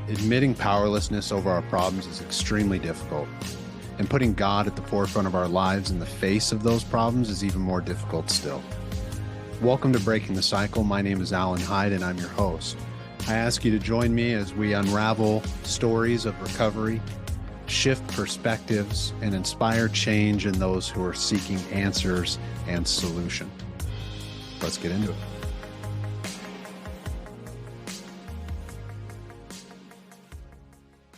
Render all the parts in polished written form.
Admitting powerlessness over our problems is extremely difficult, and putting God at the forefront of our lives in the face of those problems is even more difficult still. Welcome to Breaking the Cycle. My name is Alan Hyde, and I'm your host. I ask you to join me as we unravel stories of recovery, shift perspectives, and inspire change in those who are seeking answers and solution. Let's get into it.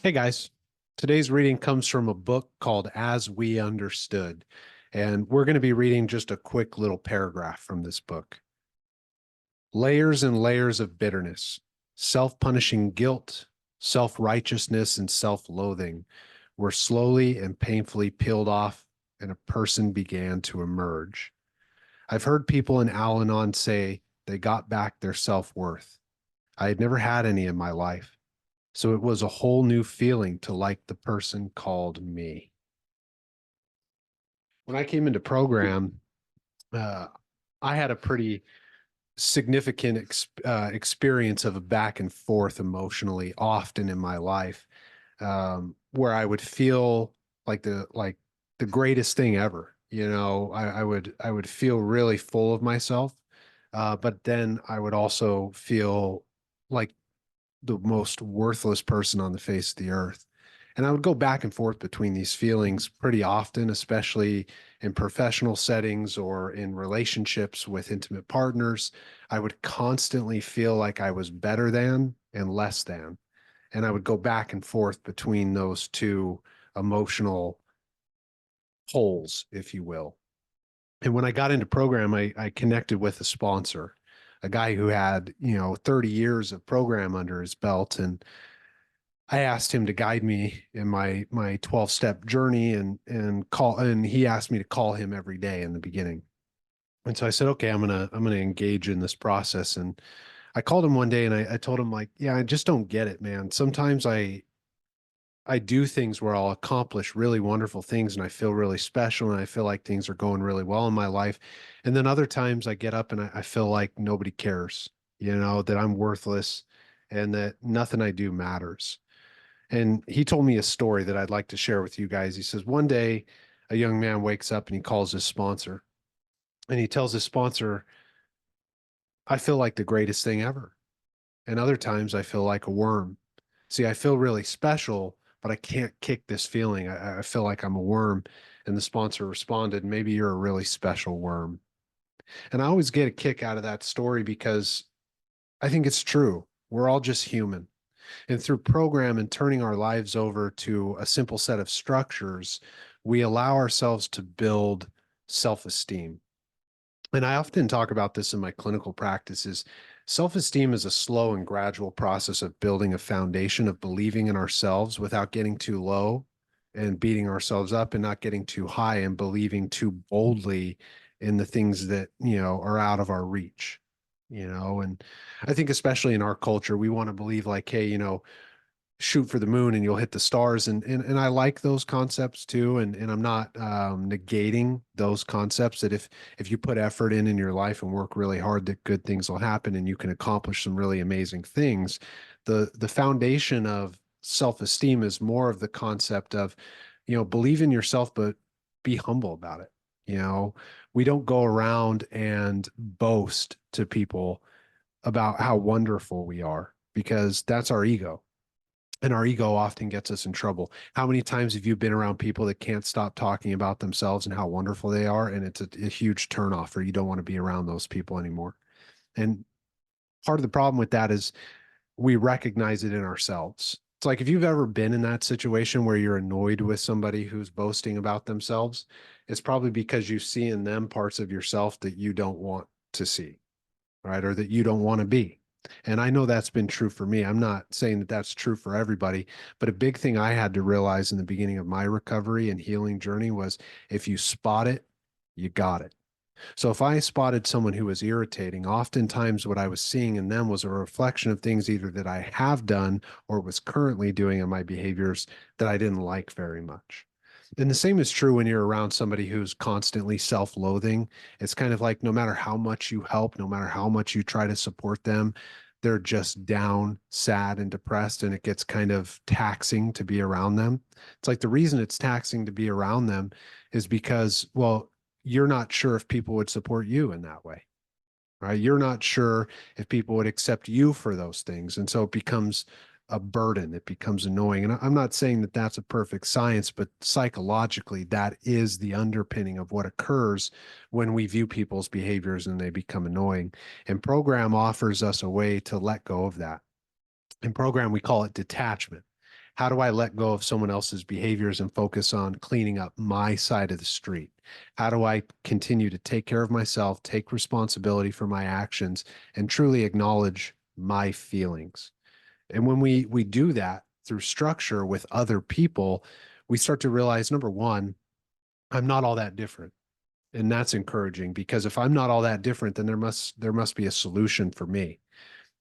Hey guys, today's reading comes from a book called As We Understood, and we're going to be reading just a quick little paragraph from this book. Layers and layers of bitterness, self-punishing guilt, self-righteousness, and self-loathing were slowly and painfully peeled off, and a person began to emerge. I've heard people in Al-Anon say they got back their self-worth. I had never had any in my life. So it was a whole new feeling to like the person called me. When I came into program, I had a pretty significant experience of a back and forth emotionally often in my life, where I would feel like the greatest thing ever. You know, I would feel really full of myself, but then I would also feel like the most worthless person on the face of the earth. And I would go back and forth between these feelings pretty often, especially in professional settings or in relationships with intimate partners. I would constantly feel like I was better than and less than. And I would go back and forth between those two emotional poles, if you will. And when I got into program, I connected with a sponsor, a guy who had, 30 years of program under his belt. And I asked him to guide me in my 12-step journey and he asked me to call him every day in the beginning. And so I said, okay, I'm going to engage in this process. And I called him one day and I told him, like, yeah, I just don't get it, man. Sometimes I do things where I'll accomplish really wonderful things and I feel really special and I feel like things are going really well in my life. And then other times I get up and I feel like nobody cares, that I'm worthless and that nothing I do matters. And he told me a story that I'd like to share with you guys. He says, one day a young man wakes up and he calls his sponsor and he tells his sponsor, I feel like the greatest thing ever. And other times I feel like a worm. See, I feel really special, but I can't kick this feeling. I feel like I'm a worm. And the sponsor responded, maybe you're a really special worm. And I always get a kick out of that story because I think it's true. We're all just human. And through program and turning our lives over to a simple set of structures, we allow ourselves to build self-esteem. And I often talk about this in my clinical practices. Self-esteem is a slow and gradual process of building a foundation of believing in ourselves without getting too low and beating ourselves up, and not getting too high and believing too boldly in the things that, are out of our reach. And I think especially in our culture, we want to believe like, hey, shoot for the moon and you'll hit the stars. And I like those concepts too. And I'm not negating those concepts, that if you put effort in your life and work really hard, that good things will happen and you can accomplish some really amazing things. The foundation of self-esteem is more of the concept of, believe in yourself, but be humble about it. We don't go around and boast to people about how wonderful we are, because that's our ego. And our ego often gets us in trouble. How many times have you been around people that can't stop talking about themselves and how wonderful they are? And it's a huge turnoff, or you don't want to be around those people anymore. And part of the problem with that is we recognize it in ourselves. It's like if you've ever been in that situation where you're annoyed with somebody who's boasting about themselves, it's probably because you see in them parts of yourself that you don't want to see, right? Or that you don't want to be. And I know that's been true for me. I'm not saying that that's true for everybody, but a big thing I had to realize in the beginning of my recovery and healing journey was, if you spot it, you got it. So if I spotted someone who was irritating, oftentimes what I was seeing in them was a reflection of things either that I have done or was currently doing in my behaviors that I didn't like very much. And the same is true when you're around somebody who's constantly self-loathing. It's kind of like no matter how much you help, no matter how much you try to support them, they're just down, sad, and depressed, and it gets kind of taxing to be around them. It's like the reason it's taxing to be around them is because, well, you're not sure if people would support you in that way, right? You're not sure if people would accept you for those things. And so it becomes a burden. It becomes annoying. And I'm not saying that that's a perfect science, but psychologically, that is the underpinning of what occurs when we view people's behaviors and they become annoying. And program offers us a way to let go of that. In program, we call it detachment. How do I let go of someone else's behaviors and focus on cleaning up my side of the street? How do I continue to take care of myself, take responsibility for my actions, and truly acknowledge my feelings? And when we do that through structure with other people, we start to realize, number one, I'm not all that different. And that's encouraging, because if I'm not all that different, then there must be a solution for me.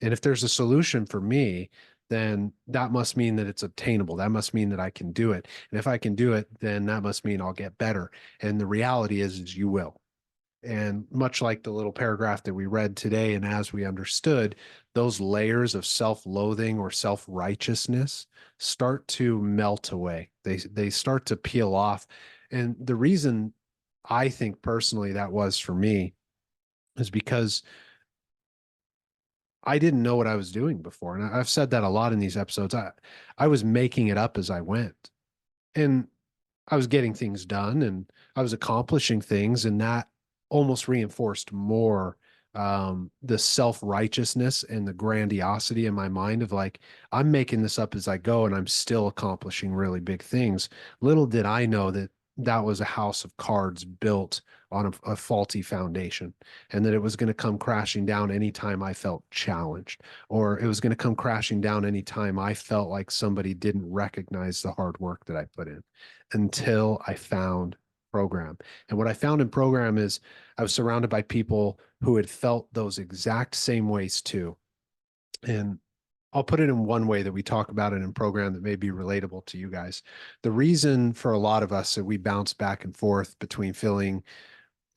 And if there's a solution for me, then that must mean that it's obtainable. That must mean that I can do it. And if I can do it, then that must mean I'll get better. And the reality is you will. And much like the little paragraph that we read today, and as we understood, those layers of self-loathing or self-righteousness start to melt away. They start to peel off. And the reason I think personally that was for me is because I didn't know what I was doing before. And I've said that a lot in these episodes. I was making it up as I went. And I was getting things done and I was accomplishing things, and that almost reinforced more the self-righteousness and the grandiosity in my mind of like, I'm making this up as I go and I'm still accomplishing really big things. Little did I know that that was a house of cards built on a faulty foundation, and that it was going to come crashing down anytime I felt challenged, or it was going to come crashing down anytime I felt like somebody didn't recognize the hard work that I put in, until I found program. And what I found in program is I was surrounded by people who had felt those exact same ways too. And I'll put it in one way that we talk about it in program that may be relatable to you guys. The reason for a lot of us that we bounce back and forth between feeling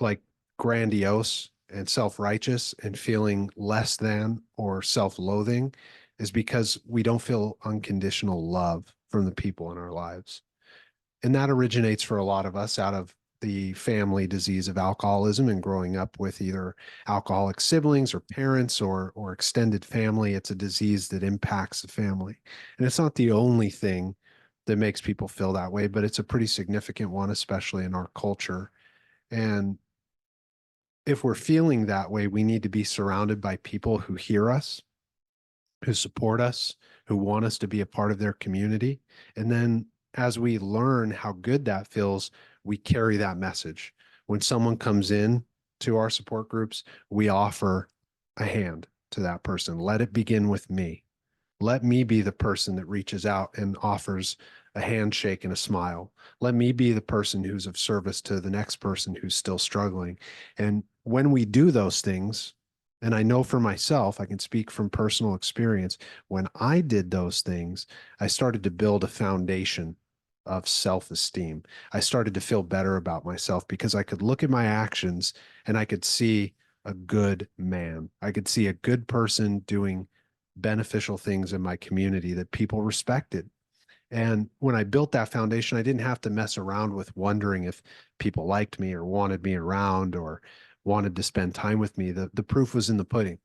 like grandiose and self-righteous and feeling less than or self-loathing is because we don't feel unconditional love from the people in our lives. And that originates for a lot of us out of the family disease of alcoholism and growing up with either alcoholic siblings or parents or extended family. It's a disease that impacts the family. And it's not the only thing that makes people feel that way, but it's a pretty significant one, especially in our culture. And if we're feeling that way, we need to be surrounded by people who hear us, who support us, who want us to be a part of their community. And then as we learn how good that feels, we carry that message. When someone comes in to our support groups, we offer a hand to that person. Let it begin with me. Let me be the person that reaches out and offers a handshake and a smile. Let me be the person who's of service to the next person who's still struggling. And when we do those things, and I know for myself, I can speak from personal experience, when I did those things, I started to build a foundation of self-esteem. I started to feel better about myself because I could look at my actions and I could see a good man. I could see a good person doing beneficial things in my community that people respected. And when I built that foundation, I didn't have to mess around with wondering if people liked me or wanted me around or wanted to spend time with me. The proof was in the pudding.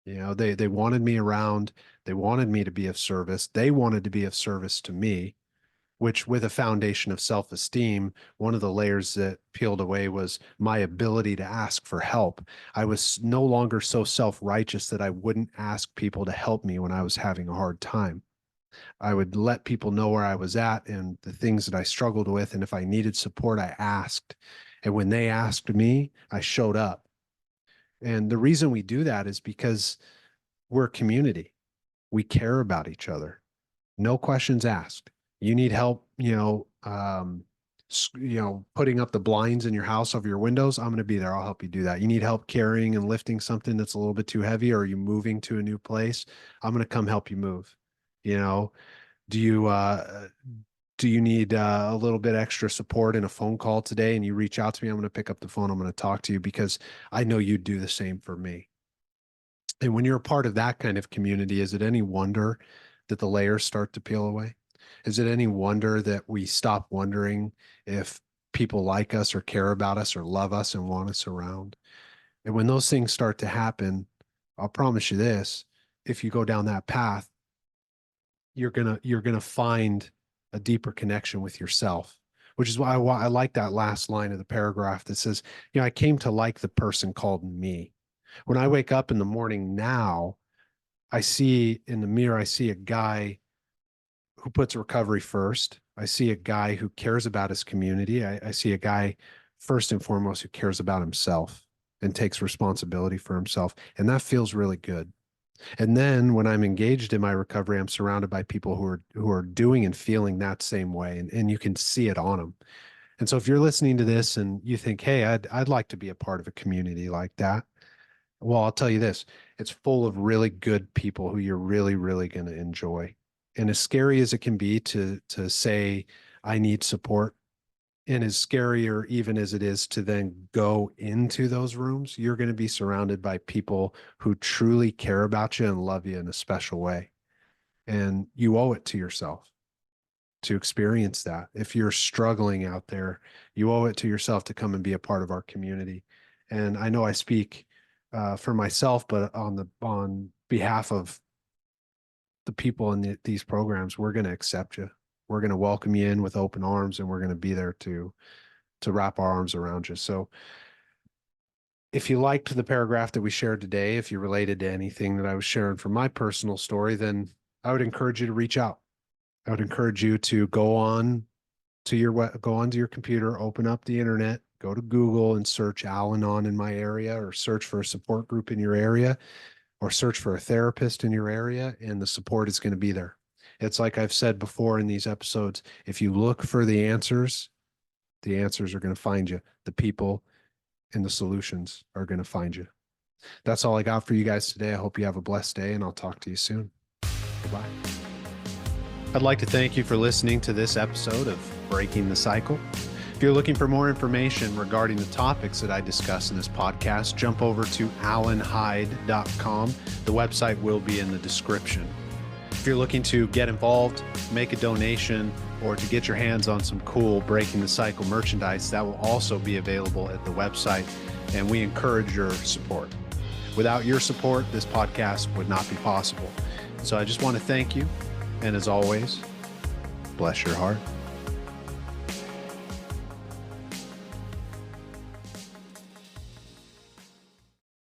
You know, they wanted me around. They wanted me to be of service. They wanted to be of service to me, which with a foundation of self-esteem, one of the layers that peeled away was my ability to ask for help. I was no longer so self-righteous that I wouldn't ask people to help me when I was having a hard time. I would let people know where I was at and the things that I struggled with. And if I needed support, I asked. And when they asked me, I showed up. And the reason we do that is because we're a community. We care about each other. No questions asked. You need help, putting up the blinds in your house over your windows. I'm going to be there. I'll help you do that. You need help carrying and lifting something that's a little bit too heavy, or are you moving to a new place? I'm going to come help you move. You know, do you, do you need a little bit extra support in a phone call today? And you reach out to me, I'm going to pick up the phone. I'm going to talk to you because I know you'd do the same for me. And when you're a part of that kind of community, is it any wonder that the layers start to peel away? Is it any wonder that we stop wondering if people like us or care about us or love us and want us around? And when those things start to happen, I'll promise you this, if you go down that path, you're gonna find a deeper connection with yourself, which is why I like that last line of the paragraph that says, I came to like the person called me. When I wake up in the morning now, I see in the mirror, I see a guy who puts recovery first. I see a guy who cares about his community. I see a guy first and foremost who cares about himself and takes responsibility for himself. And that feels really good. And then when I'm engaged in my recovery, I'm surrounded by people who are doing and feeling that same way. And you can see it on them. And so if you're listening to this and you think, hey, I'd like to be a part of a community like that. Well, I'll tell you this, it's full of really good people who you're really, really going to enjoy. And as scary as it can be to say, I need support, and as scarier even as it is to then go into those rooms, you're going to be surrounded by people who truly care about you and love you in a special way. And you owe it to yourself to experience that. If you're struggling out there, you owe it to yourself to come and be a part of our community. And I know I speak for myself, but on behalf of the people in these programs, we're going to accept you. We're going to welcome you in with open arms, and we're going to be there to wrap our arms around you. So if you liked the paragraph that we shared today, if you related to anything that I was sharing from my personal story, then I would encourage you to reach out. I would encourage you to go onto your computer, open up the internet, go to Google and search Al-Anon in my area, or search for a support group in your area, or search for a therapist in your area, and the support is going to be there. It's like I've said before in these episodes, if you look for the answers are going to find you. The people and the solutions are going to find you. That's all I got for you guys today. I hope you have a blessed day, and I'll talk to you soon. Bye-bye. I'd like to thank you for listening to this episode of Breaking the Cycle. If you're looking for more information regarding the topics that I discuss in this podcast, jump over to alanhyde.com. The website will be in the description. If you're looking to get involved, make a donation, or to get your hands on some cool Breaking the Cycle merchandise, that will also be available at the website, and we encourage your support. Without your support, this podcast would not be possible. So I just want to thank you, and as always, bless your heart.